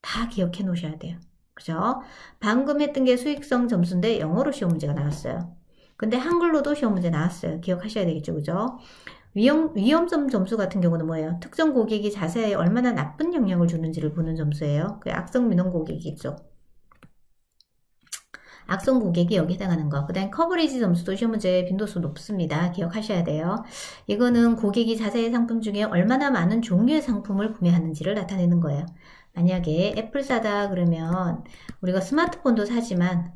다 기억해 놓으셔야 돼요. 그죠? 방금 했던 게 수익성 점수인데 영어로 시험 문제가 나왔어요. 근데 한글로도 시험 문제 나왔어요. 기억하셔야 되겠죠. 그죠? 위험성 점수 같은 경우는 뭐예요? 특정 고객이 자세히 얼마나 나쁜 영향을 주는지를 보는 점수예요. 그 악성 민원 고객이 있죠. 악성 고객이 여기 해당하는 거. 그 다음 커버리지 점수도 시험 문제 빈도수 높습니다. 기억하셔야 돼요. 이거는 고객이 자세히 상품 중에 얼마나 많은 종류의 상품을 구매하는지를 나타내는 거예요. 만약에 애플 사다 그러면 우리가 스마트폰도 사지만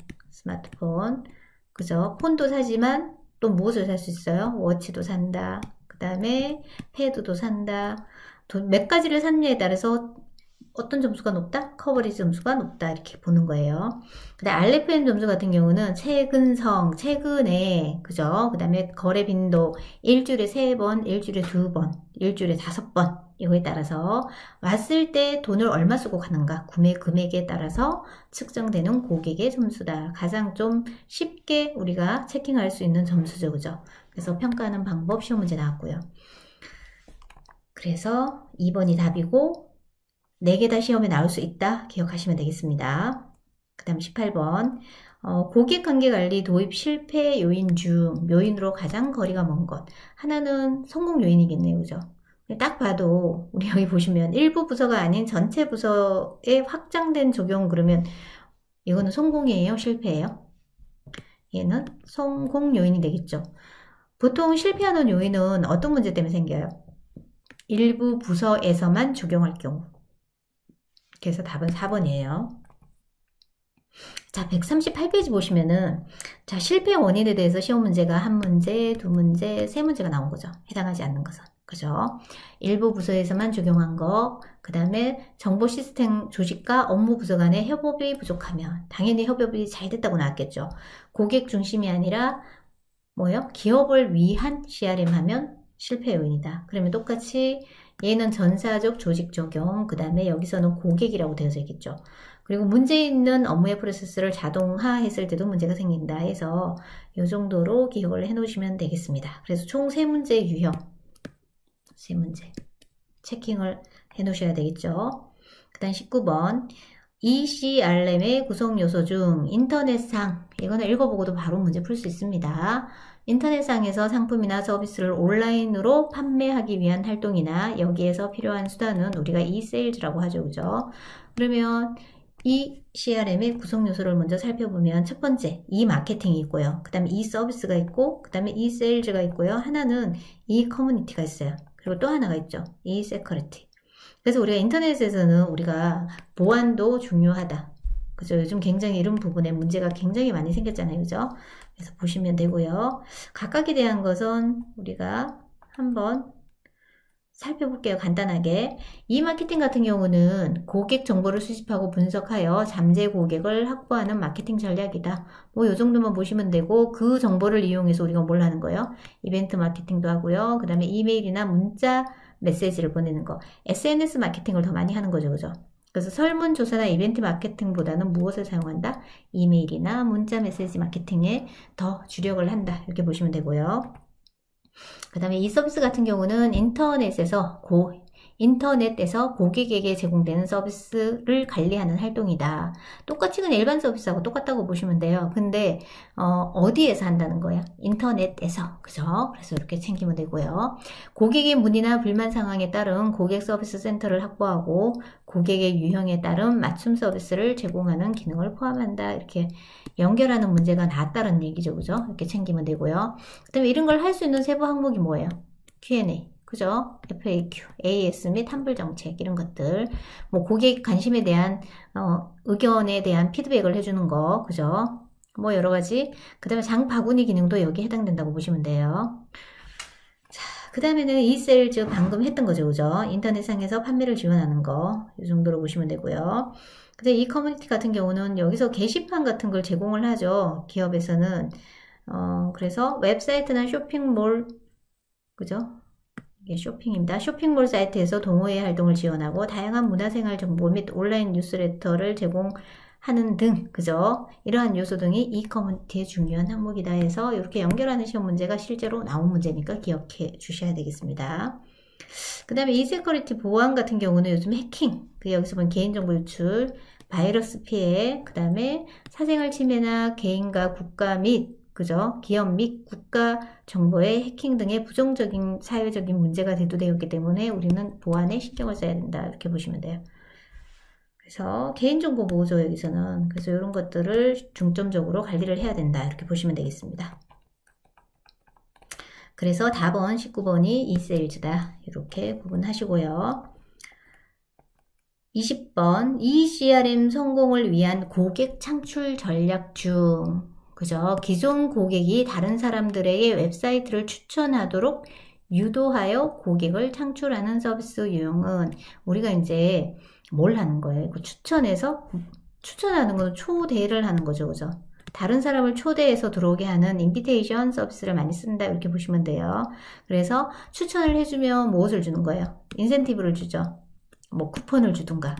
그죠? 폰도 사지만 또 무엇을 살 수 있어요? 워치도 산다. 그 다음에 패드도 산다. 몇 가지를 샀냐에 따라서 어떤 점수가 높다? 커버리지 점수가 높다. 이렇게 보는 거예요. 그 다음에 RFM 점수 같은 경우는 최근에, 그죠? 그 다음에 거래 빈도, 일주일에 3번, 일주일에 2번, 일주일에 5번. 이거에 따라서 왔을 때 돈을 얼마 쓰고 가는가, 구매 금액에 따라서 측정되는 고객의 점수다. 가장 좀 쉽게 우리가 체킹할 수 있는 점수죠. 그죠? 그래서 평가하는 방법 시험 문제 나왔고요. 그래서 2번이 답이고 4개 다 시험에 나올 수 있다. 기억하시면 되겠습니다. 그 다음 18번. 고객관계관리 도입 실패 요인 중 요인으로 가장 거리가 먼 것. 하나는 성공 요인이겠네요. 그죠? 딱 봐도 우리 여기 보시면 일부 부서가 아닌 전체 부서에 확장된 적용 그러면 이거는 성공이에요? 실패예요? 얘는 성공 요인이 되겠죠. 보통 실패하는 요인은 어떤 문제 때문에 생겨요? 일부 부서에서만 적용할 경우. 그래서 답은 4번이에요. 자, 138페이지 보시면은, 자, 실패 원인에 대해서 시험 문제가 1문제, 2문제, 3문제가 나온 거죠. 해당하지 않는 것은. 그죠? 일부 부서에서만 적용한 거, 그 다음에 정보 시스템 조직과 업무 부서 간의 협업이 부족하면, 당연히 협업이 잘 됐다고 나왔겠죠. 고객 중심이 아니라, 뭐요? 기업을 위한 CRM 하면 실패 요인이다. 그러면 똑같이 얘는 전사적 조직 적용, 그 다음에 여기서는 고객이라고 되어져 있겠죠. 그리고 문제 있는 업무의 프로세스를 자동화했을 때도 문제가 생긴다 해서 이 정도로 기억을 해 놓으시면 되겠습니다. 그래서 총 3문제 유형, 3문제 체킹을 해 놓으셔야 되겠죠. 그 다음 19번 ECRM의 구성 요소 중 인터넷상, 이거는 읽어보고도 바로 문제 풀 수 있습니다. 인터넷상에서 상품이나 서비스를 온라인으로 판매하기 위한 활동이나 여기에서 필요한 수단은 우리가 e세일즈라고 하죠. 그죠? 그러면 이 CRM의 구성 요소를 먼저 살펴보면 첫 번째, 이 마케팅이 있고요. 그 다음에 이 서비스가 있고, 그 다음에 이 세일즈가 있고요. 하나는 이 커뮤니티가 있어요. 그리고 또 하나가 있죠. 이 세커리티. 그래서 우리가 인터넷에서는 우리가 보안도 중요하다. 그죠? 요즘 굉장히 이런 부분에 문제가 굉장히 많이 생겼잖아요. 그죠? 그래서 보시면 되고요. 각각에 대한 것은 우리가 한번 살펴볼게요. 간단하게. 이 마케팅 같은 경우는 고객 정보를 수집하고 분석하여 잠재 고객을 확보하는 마케팅 전략이다. 뭐 요 정도만 보시면 되고, 그 정보를 이용해서 우리가 뭘 하는 거예요? 이벤트 마케팅도 하고요. 그 다음에 이메일이나 문자 메시지를 보내는 거. SNS 마케팅을 더 많이 하는 거죠. 그죠? 그래서 설문조사나 이벤트 마케팅보다는 무엇을 사용한다? 이메일이나 문자 메시지 마케팅에 더 주력을 한다. 이렇게 보시면 되고요. 그 다음에 이 서비스 같은 경우는 인터넷에서 고객에게 제공되는 서비스를 관리하는 활동이다. 똑같이 그냥 일반 서비스하고 똑같다고 보시면 돼요. 근데 어디에서 한다는 거예요? 인터넷에서. 그죠? 그래서 이렇게 챙기면 되고요. 고객의 문의나 불만 상황에 따른 고객 서비스 센터를 확보하고 고객의 유형에 따른 맞춤 서비스를 제공하는 기능을 포함한다. 이렇게 연결하는 문제가 낮다는 얘기죠. 그죠? 이렇게 챙기면 되고요. 그 다음에 이런 걸 할 수 있는 세부 항목이 뭐예요? Q&A. 그죠? FAQ, AS 및 환불 정책 이런 것들, 뭐 고객 관심에 대한 의견에 대한 피드백을 해주는 거, 그죠? 뭐 여러 가지. 그 다음에 장 바구니 기능도 여기에 해당된다고 보시면 돼요. 자, 그 다음에는 이세일즈 방금 했던 거죠, 그죠? 인터넷상에서 판매를 지원하는 거, 이 정도로 보시면 되고요. 근데 이 커뮤니티 같은 경우는 여기서 게시판 같은 걸 제공을 하죠. 기업에서는. 그래서 웹사이트나 쇼핑몰, 그죠? 이게 쇼핑입니다. 쇼핑몰 사이트에서 동호회 활동을 지원하고 다양한 문화생활 정보 및 온라인 뉴스레터를 제공하는 등, 그죠? 이러한 요소 등이 이 커뮤니티의 중요한 항목이다 해서 이렇게 연결하는 시험 문제가 실제로 나온 문제니까 기억해 주셔야 되겠습니다. 그 다음에 이 세커리티 보안 같은 경우는 요즘 해킹, 여기서 보면 개인정보 유출, 바이러스 피해, 그 다음에 사생활 침해나 개인과 국가 및 그죠? 기업 및 국가 정보의 해킹 등의 부정적인 사회적인 문제가 대두되었기 때문에 우리는 보안에 신경을 써야 된다. 이렇게 보시면 돼요. 그래서 개인정보 보호죠, 여기서는. 그래서 이런 것들을 중점적으로 관리를 해야 된다. 이렇게 보시면 되겠습니다. 그래서 답은 19번이 이세일즈다. 이렇게 구분하시고요. 20번, 이 CRM 성공을 위한 고객 창출 전략 중 그죠? 기존 고객이 다른 사람들에게 웹사이트를 추천하도록 유도하여 고객을 창출하는 서비스 유형은 우리가 이제 뭘 하는 거예요? 그 추천하는 건 초대를 하는 거죠. 그죠? 다른 사람을 초대해서 들어오게 하는 인비테이션 서비스를 많이 쓴다. 이렇게 보시면 돼요. 그래서 추천을 해주면 무엇을 주는 거예요? 인센티브를 주죠. 뭐 쿠폰을 주든가.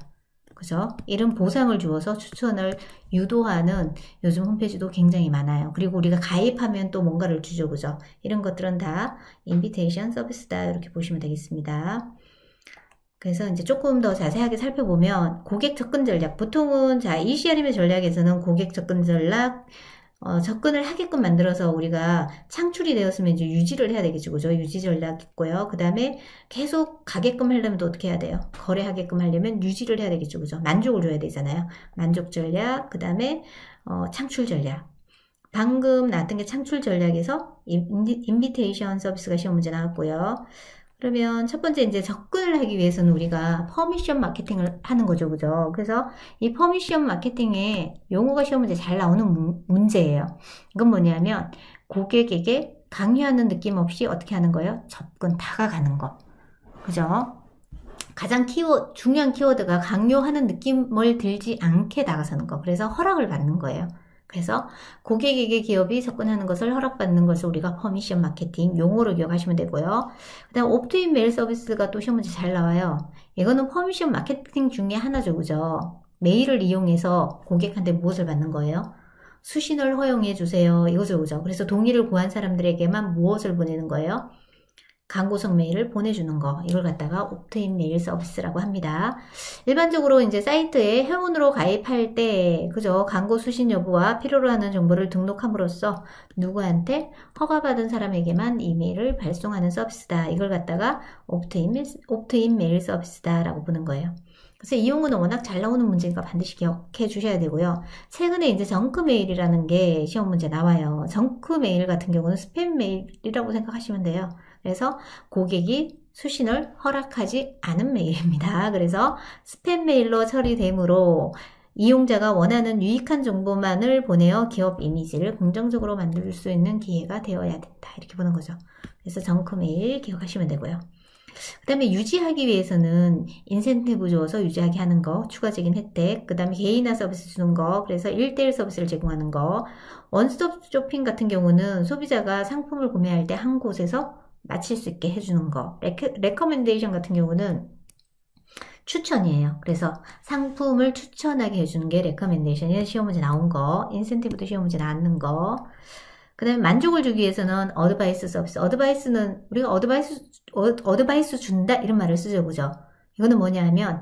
그죠? 이런 보상을 주어서 추천을 유도하는 요즘 홈페이지도 굉장히 많아요. 그리고 우리가 가입하면 또 뭔가를 주죠. 그죠? 이런 것들은 다 인비테이션 서비스다. 이렇게 보시면 되겠습니다. 그래서 이제 조금 더 자세하게 살펴보면 고객 접근 전략. 보통은 자, 이 CRM의 전략에서는 고객 접근 전략, 접근을 하게끔 만들어서 우리가 창출이 되었으면 이제 유지를 해야 되겠죠. 그죠? 유지 전략 있고요. 그 다음에 계속 가게끔 하려면 또 어떻게 해야 돼요? 거래하게끔 하려면 유지를 해야 되겠죠. 그죠? 만족을 줘야 되잖아요. 만족 전략, 그 다음에 창출 전략. 방금 나왔던 게 창출 전략에서 인비테이션 서비스가 시험 문제 나왔고요. 그러면 첫 번째 이제 접근을 하기 위해서는 우리가 퍼미션 마케팅을 하는 거죠. 그죠? 그래서 이 퍼미션 마케팅의 용어가 시험 문제 잘 나오는 문제예요. 이건 뭐냐면 고객에게 강요하는 느낌 없이 어떻게 하는 거예요? 접근, 다가가는 거. 그죠? 가장 중요한 키워드가 강요하는 느낌을 들지 않게 다가서는 거. 그래서 허락을 받는 거예요. 그래서 고객에게 기업이 접근하는 것을 허락받는 것을 우리가 퍼미션 마케팅 용어로 기억하시면 되고요. 그 다음 옵트인 메일 서비스가 또 시험 문제 잘 나와요. 이거는 퍼미션 마케팅 중에 하나죠. 그죠? 메일을 이용해서 고객한테 무엇을 받는 거예요? 수신을 허용해 주세요. 이거죠. 그죠? 그래서 동의를 구한 사람들에게만 무엇을 보내는 거예요? 광고성 메일을 보내주는 거. 이걸 갖다가 옵트인 메일 서비스라고 합니다. 일반적으로 이제 사이트에 회원으로 가입할 때, 그죠? 광고 수신 여부와 필요로 하는 정보를 등록함으로써 누구한테 허가받은 사람에게만 이메일을 발송하는 서비스다. 이걸 갖다가 옵트인 메일 서비스다라고 보는 거예요. 그래서 이용은 워낙 잘 나오는 문제니까 반드시 기억해 주셔야 되고요. 최근에 이제 정크 메일이라는 게 시험 문제 나와요. 정크 메일 같은 경우는 스팸 메일이라고 생각하시면 돼요. 그래서 고객이 수신을 허락하지 않은 메일입니다. 그래서 스팸 메일로 처리되므로 이용자가 원하는 유익한 정보만을 보내어 기업 이미지를 긍정적으로 만들 수 있는 기회가 되어야 된다. 이렇게 보는 거죠. 그래서 정크 메일 기억하시면 되고요. 그 다음에 유지하기 위해서는 인센티브 줘서 유지하게 하는 거, 추가적인 혜택, 그 다음에 개인화 서비스 주는 거, 그래서 1대1 서비스를 제공하는 거, 원스톱 쇼핑 같은 경우는 소비자가 상품을 구매할 때 한 곳에서 마칠 수 있게 해주는 거, 레커멘데이션 같은 경우는 추천이에요. 그래서 상품을 추천하게 해주는 게 레커멘데이션이 시험 문제 나온 거, 인센티브도 시험 문제 나왔는 거. 그 다음에 만족을 주기 위해서는 어드바이스 서비스. 어드바이스는 우리가 어드바이스 준다 이런 말을 쓰죠, 그죠? 이거는 뭐냐면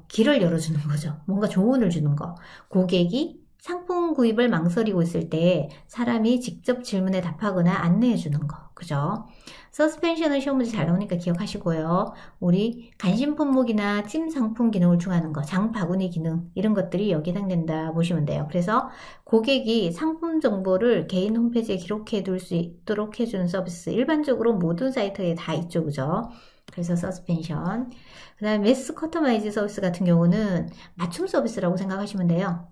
길을 열어주는 거죠. 뭔가 조언을 주는 거. 고객이 상품 구입을 망설이고 있을 때 사람이 직접 질문에 답하거나 안내해 주는 거, 그죠? 서스펜션은 시험 문제 잘 나오니까 기억하시고요. 우리 간신 품목이나 찜 상품 기능을 추가하는 거, 장바구니 기능 이런 것들이 여기에 해당된다 보시면 돼요. 그래서 고객이 상품 정보를 개인 홈페이지에 기록해 둘 수 있도록 해주는 서비스, 일반적으로 모든 사이트에 다 있죠, 그죠? 그래서 서스펜션. 그 다음에 매스 커스터마이즈 서비스 같은 경우는 맞춤 서비스라고 생각하시면 돼요.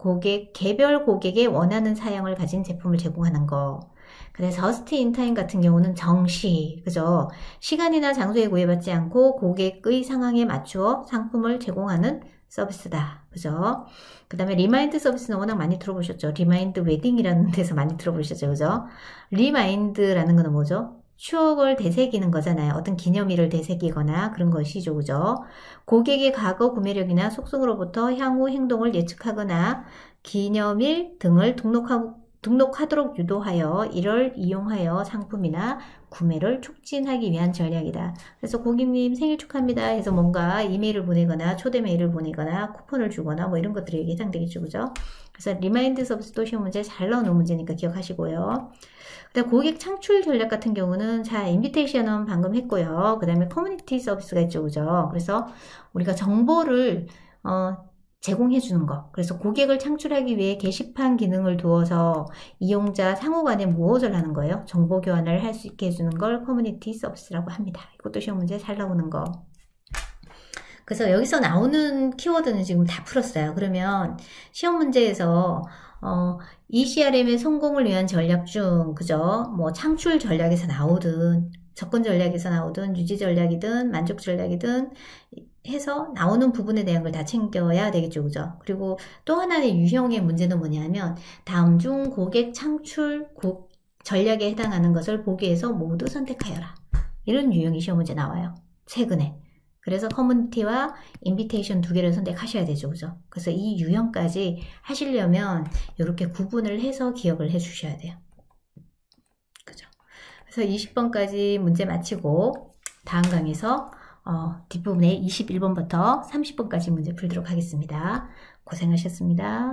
개별 고객의 원하는 사양을 가진 제품을 제공하는 거. 그래서 저스트 인타임 같은 경우는 정시, 그죠? 시간이나 장소에 구애받지 않고 고객의 상황에 맞추어 상품을 제공하는 서비스다. 그죠? 그 다음에 리마인드 서비스는 워낙 많이 들어보셨죠? 리마인드 웨딩이라는 데서 많이 들어보셨죠? 그죠? 리마인드라는 거는 뭐죠? 추억을 되새기는 거잖아요. 어떤 기념일을 되새기거나 그런 것이죠. 그죠? 고객의 과거 구매력이나 속성으로부터 향후 행동을 예측하거나 기념일 등을 등록하도록 유도하여 이를 이용하여 상품이나 구매를 촉진하기 위한 전략이다. 그래서 고객님 생일 축하합니다 해서 뭔가 이메일을 보내거나 초대 메일을 보내거나 쿠폰을 주거나 뭐 이런 것들이 해당되겠죠. 그죠? 그래서 리마인드 서비스도 시험 문제 잘 나오는 문제니까 기억하시고요. 그 다음 고객 창출 전략 같은 경우는 자, 인비테이션은 방금 했고요. 그 다음에 커뮤니티 서비스가 있죠. 그죠? 그래서 우리가 정보를 제공해 주는 거. 그래서 고객을 창출하기 위해 게시판 기능을 두어서 이용자 상호간에 무엇을 하는 거예요? 정보 교환을 할 수 있게 해주는 걸 커뮤니티 서비스라고 합니다. 이것도 시험 문제 잘 나오는 거. 그래서 여기서 나오는 키워드는 지금 다 풀었어요. 그러면 시험 문제에서 ECRM의 성공을 위한 전략 중, 그죠? 뭐 창출 전략에서 나오든 접근 전략에서 나오든 유지 전략이든 만족 전략이든 해서 나오는 부분에 대한 걸 다 챙겨야 되겠죠. 그죠? 그리고 또 하나의 유형의 문제는 뭐냐면 다음 중 고객 창출 전략에 해당하는 것을 보기에서 모두 선택하여라. 이런 유형이 시험 문제 나와요. 최근에. 그래서 커뮤니티와 인비테이션 두 개를 선택하셔야 되죠. 그죠? 그래서 이 유형까지 하시려면 이렇게 구분을 해서 기억을 해 주셔야 돼요. 그죠? 그래서 20번까지 문제 마치고 다음 강의에서 뒷부분에 21번부터 30번까지 문제 풀도록 하겠습니다. 고생하셨습니다.